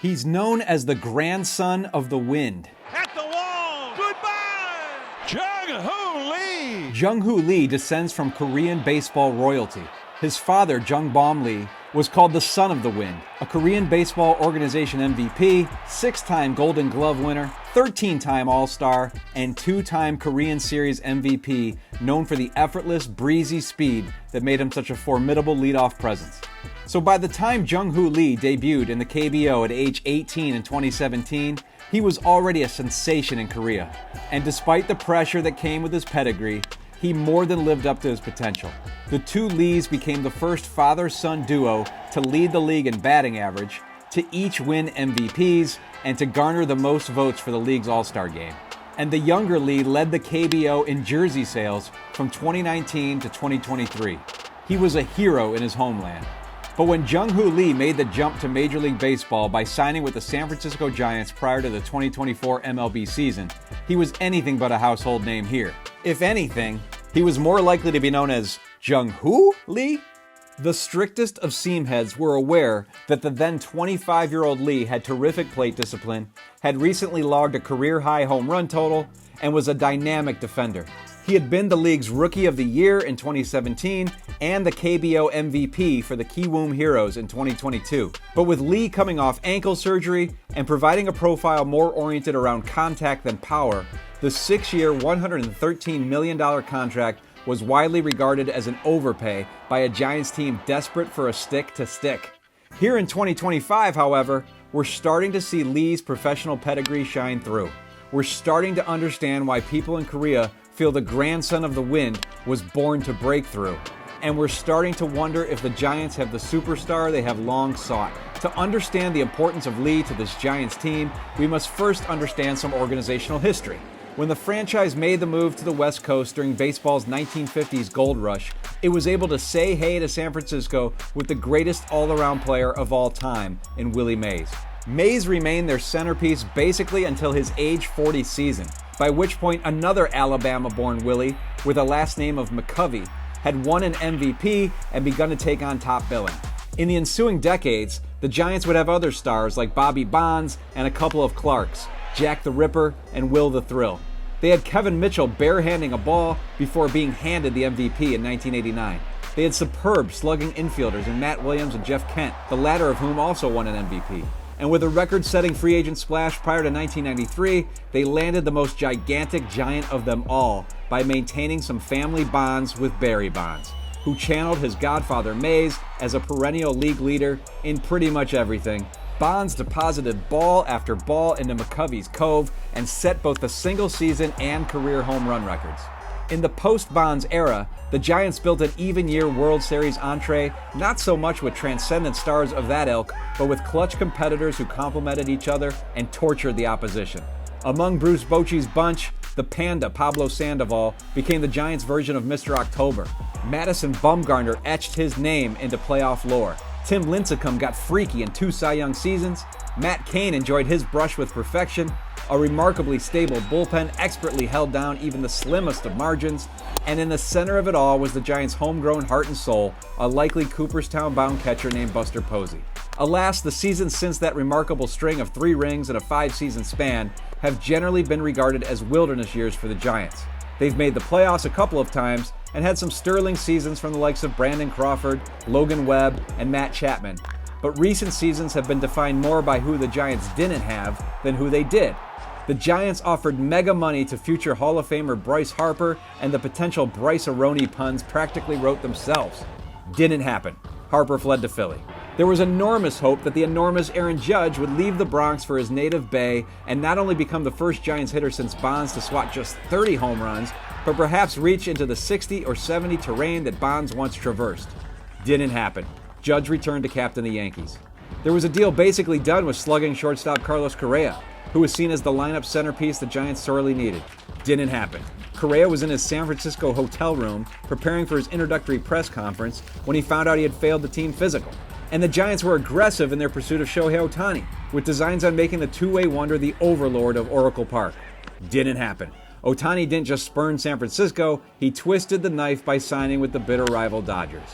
He's known as the grandson of the wind. At the wall. Goodbye. Jung Hoo Lee. Jung Hoo Lee descends from Korean baseball royalty. His father, Jung Lee, was called the Son of the Wind, a Korean baseball organization MVP, 6-time Golden Glove winner, 13-time All-Star, and 2-time Korean Series MVP, known for the effortless, breezy speed that made him such a formidable leadoff presence. So by the time Jung Hoo Lee debuted in the KBO at age 18 in 2017, he was already a sensation in Korea. And despite the pressure that came with his pedigree, he more than lived up to his potential. The two Lees became the first father-son duo to lead the league in batting average, to each win MVPs, and to garner the most votes for the league's All-Star game. And the younger Lee led the KBO in jersey sales from 2019 to 2023. He was a hero in his homeland. But when Jung Hoo Lee made the jump to Major League Baseball by signing with the San Francisco Giants prior to the 2024 MLB season, he was anything but a household name here. If anything, he was more likely to be known as Jung Hoo Lee. The strictest of seam heads were aware that the then 25-year-old Lee had terrific plate discipline, had recently logged a career-high home run total, and was a dynamic defender. He had been the league's Rookie of the Year in 2017 and the KBO MVP for the Kiwoom Heroes in 2022. But with Lee coming off ankle surgery and providing a profile more oriented around contact than power, the 6-year, $113 million contract was widely regarded as an overpay by a Giants team desperate for a stick to stick. Here in 2025, however, we're starting to see Lee's professional pedigree shine through. We're starting to understand why people in Korea feel the grandson of the wind was born to break through. And we're starting to wonder if the Giants have the superstar they have long sought. To understand the importance of Lee to this Giants team, we must first understand some organizational history. When the franchise made the move to the West Coast during baseball's 1950s gold rush, it was able to say hey to San Francisco with the greatest all-around player of all time in Willie Mays. Mays remained their centerpiece basically until his age 40 season, by which point another Alabama-born Willie, with a last name of McCovey, had won an MVP and begun to take on top billing. In the ensuing decades, the Giants would have other stars like Bobby Bonds and a couple of Clarks, Jack the Ripper and Will the Thrill. They had Kevin Mitchell barehanding a ball before being handed the MVP in 1989. They had superb slugging infielders in Matt Williams and Jeff Kent, the latter of whom also won an MVP. And with a record-setting free agent splash prior to 1993, they landed the most gigantic giant of them all by maintaining some family bonds with Barry Bonds, who channeled his godfather Mays as a perennial league leader in pretty much everything. Bonds deposited ball after ball into McCovey's Cove and set both the single-season and career home run records. In the post-Bonds era, the Giants built an even-year World Series entree, not so much with transcendent stars of that ilk, but with clutch competitors who complemented each other and tortured the opposition. Among Bruce Bochy's bunch, the Panda Pablo Sandoval became the Giants' version of Mr. October. Madison Bumgarner etched his name into playoff lore. Tim Lincecum got freaky in 2 Cy Young seasons. Matt Cain enjoyed his brush with perfection. A remarkably stable bullpen expertly held down even the slimmest of margins. And in the center of it all was the Giants' homegrown heart and soul, a likely Cooperstown-bound catcher named Buster Posey. Alas, the seasons since that remarkable string of 3 rings in a 5-season span have generally been regarded as wilderness years for the Giants. They've made the playoffs a couple of times and had some sterling seasons from the likes of Brandon Crawford, Logan Webb, and Matt Chapman. But recent seasons have been defined more by who the Giants didn't have than who they did. The Giants offered mega money to future Hall of Famer Bryce Harper, and the potential Bryce-Aroni puns practically wrote themselves. Didn't happen. Harper fled to Philly. There was enormous hope that the enormous Aaron Judge would leave the Bronx for his native Bay and not only become the first Giants hitter since Bonds to swat just 30 home runs, but perhaps reach into the 60 or 70 terrain that Bonds once traversed. Didn't happen. Judge returned to captain the Yankees. There was a deal basically done with slugging shortstop Carlos Correa, who was seen as the lineup centerpiece the Giants sorely needed. Didn't happen. Correa was in his San Francisco hotel room preparing for his introductory press conference when he found out he had failed the team physical. And the Giants were aggressive in their pursuit of Shohei Ohtani, with designs on making the two-way wonder the overlord of Oracle Park. Didn't happen. Ohtani didn't just spurn San Francisco, he twisted the knife by signing with the bitter rival Dodgers.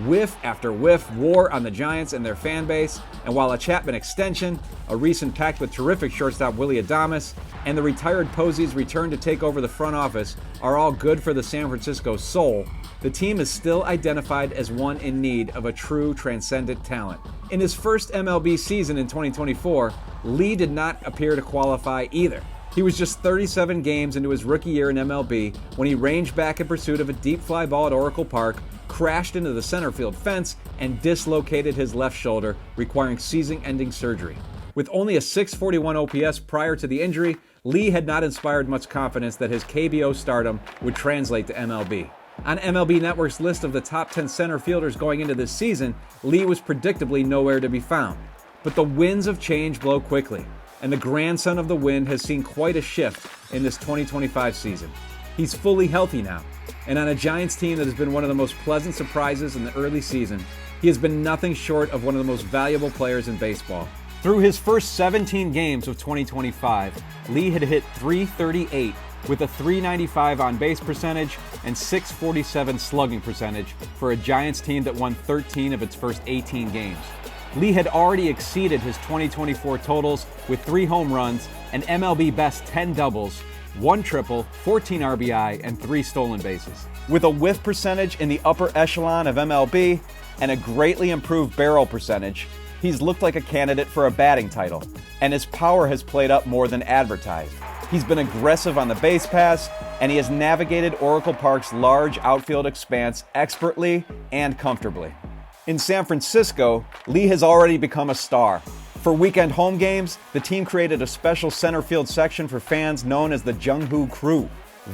Whiff after whiff wore on the Giants and their fan base, and while a Chapman extension, a recent pact with terrific shortstop Willie Adames, and the retired Posey's return to take over the front office are all good for the San Francisco soul, the team is still identified as one in need of a true transcendent talent. In his first MLB season in 2024, Lee did not appear to qualify either. He was just 37 games into his rookie year in MLB when he ranged back in pursuit of a deep fly ball at Oracle Park, crashed into the center field fence, and dislocated his left shoulder, requiring season-ending surgery. With only a .641 OPS prior to the injury, Lee had not inspired much confidence that his KBO stardom would translate to MLB. On MLB Network's list of the top 10 center fielders going into this season, Lee was predictably nowhere to be found. But the winds of change blow quickly, and the grandson of the wind has seen quite a shift in this 2025 season. He's fully healthy now, and on a Giants team that has been one of the most pleasant surprises in the early season, he has been nothing short of one of the most valuable players in baseball. Through his first 17 games of 2025, Lee had hit .338 with a .395 on-base percentage and .647 slugging percentage for a Giants team that won 13 of its first 18 games. Lee had already exceeded his 2024 totals with 3 home runs, an MLB best 10 doubles, 1 triple, 14 RBI, and 3 stolen bases. With a whiff percentage in the upper echelon of MLB and a greatly improved barrel percentage, he's looked like a candidate for a batting title, and his power has played up more than advertised. He's been aggressive on the base paths, and he has navigated Oracle Park's large outfield expanse expertly and comfortably. In San Francisco, Lee has already become a star. For weekend home games, the team created a special center field section for fans known as the Jung Hoo Crew.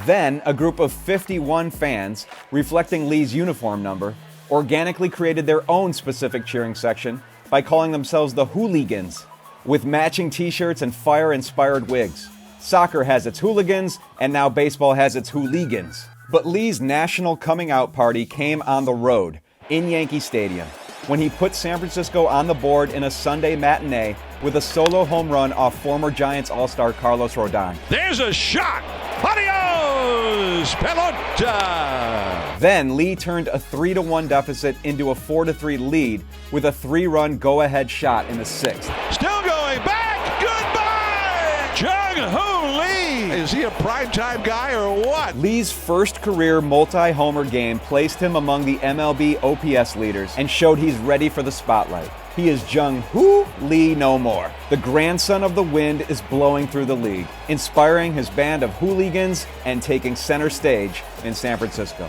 Then, a group of 51 fans, reflecting Lee's uniform number, organically created their own specific cheering section by calling themselves the Hooligans, with matching t-shirts and fire-inspired wigs. Soccer has its hooligans, and now baseball has its hooligans. But Lee's national coming out party came on the road, in Yankee Stadium, when he put San Francisco on the board in a Sunday matinee with a solo home run off former Giants All-Star Carlos Rodon. There's a shot. Adios, pelota. Then Lee turned a 3-1 deficit into a 4-3 lead with a 3-run go-ahead shot in the 6th. Still going back. Goodbye. Jung Hoo Lee. Is he a primetime guy or what? Lee's first career multi-homer game placed him among the MLB OPS leaders and showed he's ready for the spotlight. He is Jung Hoo Lee no more. The grandson of the wind is blowing through the league, inspiring his band of hooligans and taking center stage in San Francisco.